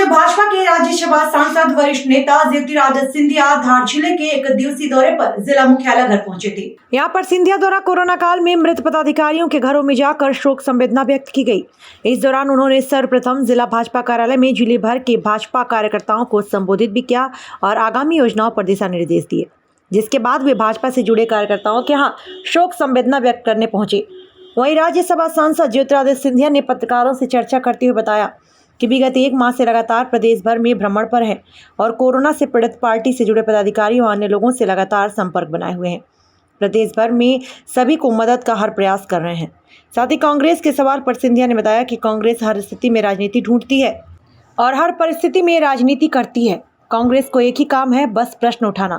भाजपा के राज्यसभा सांसद वरिष्ठ नेता ज्योतिरादित्य सिंधिया धार जिले के एक दिवसीय दौरे पर जिला मुख्यालय घर पहुंचे थे। यहां पर सिंधिया द्वारा कोरोना काल में मृत पदाधिकारियों के घरों में जाकर शोक संवेदना व्यक्त की गई। इस दौरान उन्होंने सर्वप्रथम जिला भाजपा कार्यालय में जिले भर के भाजपा कार्यकर्ताओं को संबोधित भी किया और आगामी योजनाओं पर दिशा निर्देश दिए, जिसके बाद वे भाजपा से जुड़े कार्यकर्ताओं के यहाँ शोक संवेदना व्यक्त करने पहुंचे। वहीं राज्यसभा सांसद ज्योतिरादित्य सिंधिया ने पत्रकारों से चर्चा करते हुए बताया कि विगत 1 माह से लगातार प्रदेश भर में भ्रमण पर है और कोरोना से पीड़ित पार्टी से जुड़े पदाधिकारियों और अन्य लोगों से लगातार संपर्क बनाए हुए हैं। प्रदेश भर में सभी को मदद का हर प्रयास कर रहे हैं। साथ ही कांग्रेस के सवाल पर सिंधिया ने बताया कि कांग्रेस हर स्थिति में राजनीति ढूंढती है और हर परिस्थिति में राजनीति करती है। कांग्रेस को एक ही काम है, बस प्रश्न उठाना।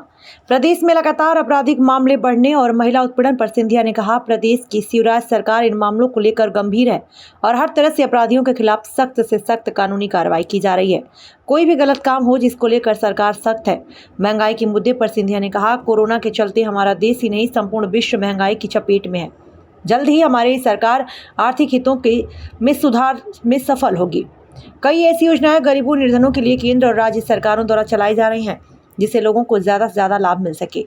प्रदेश में लगातार आपराधिक मामले बढ़ने और महिला उत्पीड़न पर सिंधिया ने कहा, प्रदेश की शिवराज सरकार इन मामलों को लेकर गंभीर है और हर तरह से अपराधियों के खिलाफ सख्त से सख्त कानूनी कार्रवाई की जा रही है। कोई भी गलत काम हो जिसको लेकर सरकार सख्त है। महंगाई के मुद्दे पर सिंधिया ने कहा, कोरोना के चलते हमारा देश ही नहीं संपूर्ण विश्व महंगाई की चपेट में है। जल्द ही हमारी सरकार आर्थिक हितों के में सुधार में सफल होगी। कई ऐसी योजनाएं गरीबों निर्धनों के लिए केंद्र और राज्य सरकारों द्वारा चलाई जा रही हैं, जिससे लोगों को ज़्यादा से ज़्यादा लाभ मिल सके।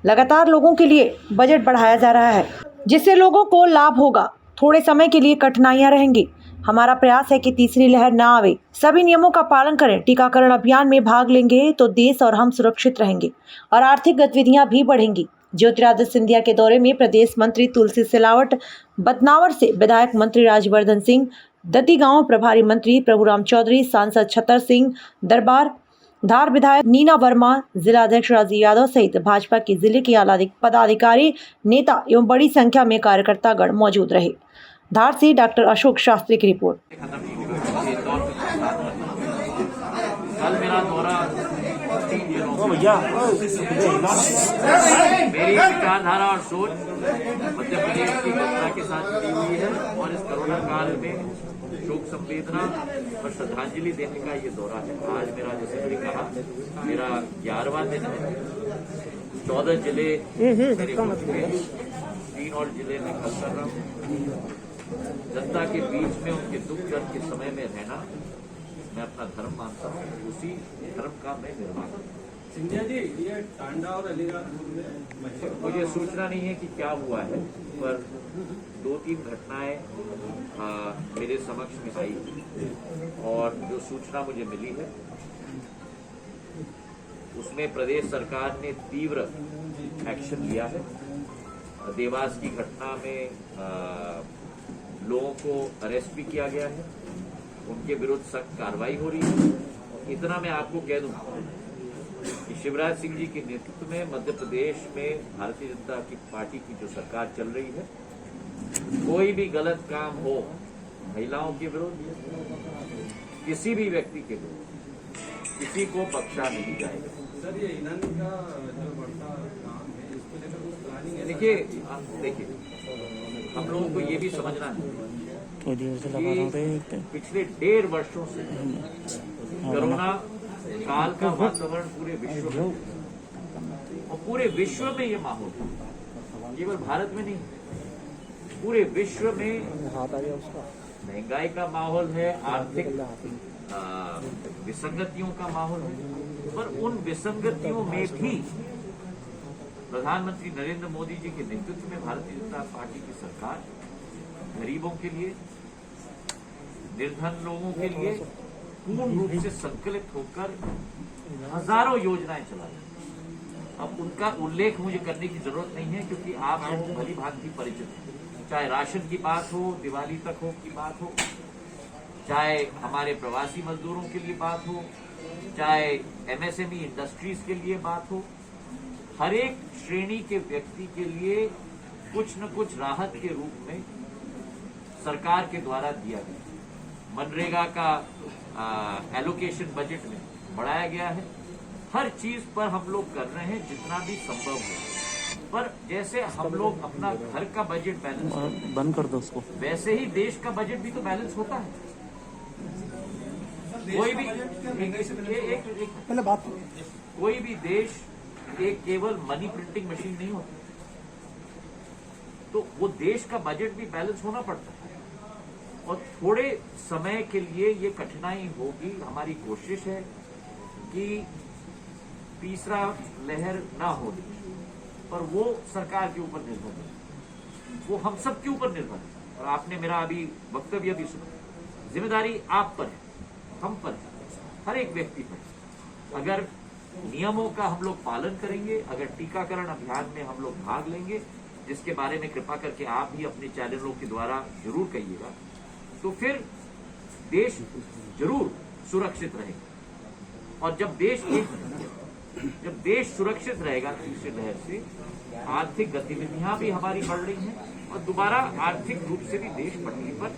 लगातार लोगों के लिए बजट बढ़ाया जा रहा है, जिससे लोगों को लाभ होगा। थोड़े समय के लिए कठिनाइयां रहेंगी। हमारा प्रयास है कि तीसरी लहर ना आवे। सभी नियमों का पालन करें। टीकाकरण अभियान में भाग लेंगे तो देश और हम सुरक्षित रहेंगे और आर्थिक गतिविधियाँ भी बढ़ेंगी। ज्योतिरादित्य सिंधिया के दौरे में प्रदेश मंत्री तुलसी सिलावट, बदनावर से विधायक मंत्री राजवर्धन सिंह, दत्ती गांव प्रभारी मंत्री प्रभुराम चौधरी, सांसद छतर सिंह दरबार, धार विधायक नीना वर्मा, जिला अध्यक्ष राजीव यादव सहित भाजपा के जिले के आला पदाधिकारी, नेता एवं बड़ी संख्या में कार्यकर्तागण मौजूद रहे। धार से डॉक्टर अशोक शास्त्री की रिपोर्ट। कल मेरा दौरा मेरी विचारधारा और सोच मध्य प्रदेश की जनता के साथ जुड़ी हुई है और इस कोरोना काल में शोक संवेदना और श्रद्धांजलि देने का ये दौरा है। आज मेरा, जैसे मैंने कहा, मेरा 11वां दिन है। 14 जिले मेरे हो चुके हैं, 3 और जिले में कल कर रहा हूँ। जनता के बीच में उनके दुख दर्द के समय में रहना मैं अपना धर्म मानता हूँ, उसी धर्म का मैं निर्माण हूँ। सिंधिया जी, ये टांडा और अलीगढ़ मुझे सूचना नहीं है कि क्या हुआ है, पर 2-3 घटनाएं मेरे समक्ष में आई और जो सूचना मुझे मिली है उसमें प्रदेश सरकार ने तीव्र एक्शन लिया है। देवास की घटना में लोगों को अरेस्ट भी किया गया है, उनके विरुद्ध सख्त कार्रवाई हो रही है। इतना मैं आपको कह दूं कि शिवराज सिंह जी के नेतृत्व में मध्य प्रदेश में भारतीय जनता की पार्टी की जो सरकार चल रही है, कोई भी गलत काम हो, महिलाओं के विरुद्ध, किसी भी व्यक्ति के विरुद्ध, किसी को बख्शा नहीं जाएगा। सर, ये ईंधन का जो बढ़ता काम है, इसको लेकर कुछ प्लानिंग है? देखिए, हम लोगों को ये भी समझना है कि पिछले 1.5 वर्षों से कोरोना काल का वातावरण पूरे विश्व में और पूरे विश्व में ये माहौल है, केवल भारत में नहीं, पूरे विश्व में महंगाई का माहौल है, आर्थिक विसंगतियों का माहौल है। पर उन विसंगतियों में भी प्रधानमंत्री नरेंद्र मोदी जी के नेतृत्व में भारतीय जनता पार्टी की सरकार गरीबों के लिए, निर्धन लोगों के लिए पूर्ण रूप से संकलित होकर हजारों योजनाएं चला रही है। अब उनका उल्लेख मुझे करने की जरूरत नहीं है, क्योंकि आप लोग भली भांति परिचित हैं। चाहे राशन की बात हो, दिवाली तक हो की बात हो, चाहे हमारे प्रवासी मजदूरों के लिए बात हो, चाहे एमएसएमई इंडस्ट्रीज के लिए बात हो, हर एक श्रेणी के व्यक्ति के लिए कुछ न कुछ राहत के रूप में सरकार के द्वारा दिया गया। मनरेगा का एलोकेशन बजट में बढ़ाया गया है। हर चीज पर हम लोग कर रहे हैं जितना भी संभव है। पर जैसे हम लोग अपना घर का बजट बैलेंस करते हैं, बंद कर दो उसको, वैसे ही देश का बजट भी तो बैलेंस होता है। कोई भी कोई भी देश एक केवल मनी प्रिंटिंग मशीन नहीं होती, तो वो देश का बजट भी बैलेंस होना पड़ता है। और थोड़े समय के लिए ये कठिनाई होगी। हमारी कोशिश है कि तीसरा लहर ना हो, पर वो सरकार के ऊपर निर्भर है, वो हम सब के ऊपर निर्भर है। और आपने मेरा अभी वक्तव्य भी सुना, जिम्मेदारी आप पर है, हम पर है, हर एक व्यक्ति पर है। अगर नियमों का हम लोग पालन करेंगे, अगर टीकाकरण अभियान में हम लोग भाग लेंगे, जिसके बारे में कृपा करके आप भी अपने चैनलों के द्वारा जरूर कहिएगा, तो फिर देश जरूर सुरक्षित रहेगा। और जब देश सुरक्षित रहेगा तीसरी लहर से, आर्थिक गतिविधियां भी हमारी बढ़ रही हैं और दोबारा आर्थिक रूप से भी देश पटरी पर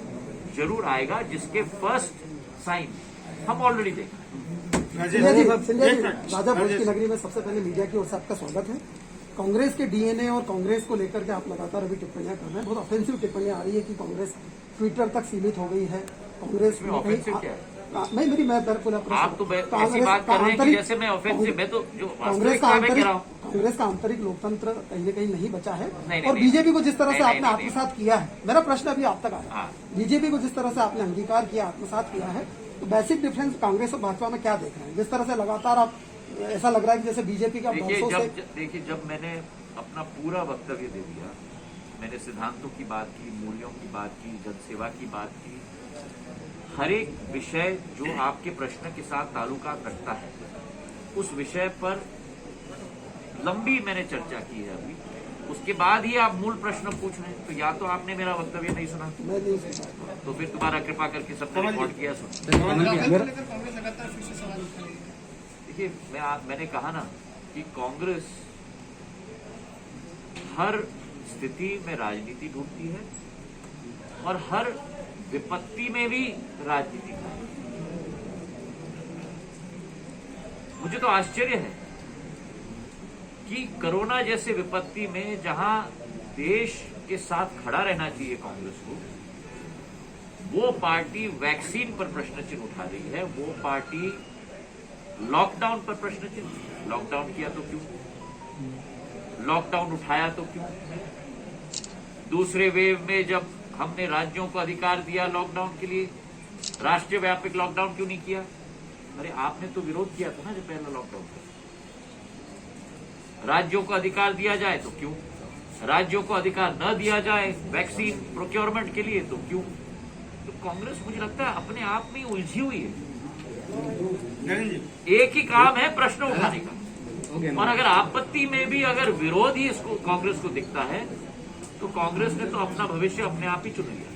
जरूर आएगा, जिसके फर्स्ट साइन हम ऑलरेडी देख रहे हैं। सिंधिया जी, राजा भोज की नगरी में सबसे पहले मीडिया की ओर से आपका स्वागत है। कांग्रेस के डीएनए और कांग्रेस को लेकर के आप लगातार अभी टिप्पणियां कर रहे हैं, बहुत ऑफेंसिव टिप्पणियां आ रही है कि कांग्रेस ट्विटर तक सीमित हो गई है। कांग्रेस में ऑफेंसिव क्या है? मैं पूरा आप तो ऐसी बात कर रहे हैं कि जैसे मैं ऑफेंसिव, मैं तो जो वास्तविकता में कह रहा हूँ, कांग्रेस का आंतरिक लोकतंत्र कहीं न कहीं नहीं बचा है। नहीं, और नहीं, बीजेपी को जिस तरह से नहीं, आपने आत्मसात किया है, मेरा प्रश्न अभी आप तक आया, हाँ। बीजेपी को जिस तरह से आपने अंगीकार किया, आत्मसात किया है, तो बेसिक डिफरेंस कांग्रेस और भाजपा में क्या देख रहे हैं? जिस तरह से लगातार आप, ऐसा लग रहा है कि जैसे बीजेपी का देखिए, जब मैंने अपना पूरा वक्तव्य दे दिया, मैंने सिद्धांतों की बात की, मूल्यों की बात की, जनसेवा की बात की, हर एक विषय जो आपके प्रश्न के साथ ताल्लुकात रखता है, उस विषय पर लंबी मैंने चर्चा की है अभी। उसके बाद ही आप मूल प्रश्न पूछ रहे हैं, तो या तो आपने मेरा वक्तव्य नहीं सुना, मैं नहीं सुना, तो फिर दोबारा कृपा करके सबने रिकॉर्ड किया सुन। देखिए, मैंने कहा ना कि कांग्रेस हर स्थिति में राजनीति ढूंढती है और हर विपत्ति में भी राजनीति करती है। मुझे तो आश्चर्य है कि कोरोना जैसे विपत्ति में जहां देश के साथ खड़ा रहना चाहिए कांग्रेस को, वो पार्टी वैक्सीन पर प्रश्न चिन्ह उठा रही है, वो पार्टी लॉकडाउन पर प्रश्न चिन्ह। लॉकडाउन किया तो क्यों? लॉकडाउन उठाया तो क्यों? दूसरे वेव में जब हमने राज्यों को अधिकार दिया लॉकडाउन के लिए, राष्ट्रीय व्यापक लॉकडाउन क्यों नहीं किया? अरे आपने तो विरोध किया था ना जब पहला लॉकडाउन था। राज्यों को अधिकार दिया जाए तो क्यों? राज्यों को अधिकार न दिया जाए वैक्सीन प्रोक्योरमेंट के लिए तो क्यों? तो कांग्रेस मुझे लगता है अपने आप में उलझी हुई है। एक ही काम है प्रश्न उठाने का, और अगर आपत्ति में भी अगर विरोध ही इसको कांग्रेस को दिखता है, तो कांग्रेस ने तो अपना भविष्य अपने आप ही चुन लिया।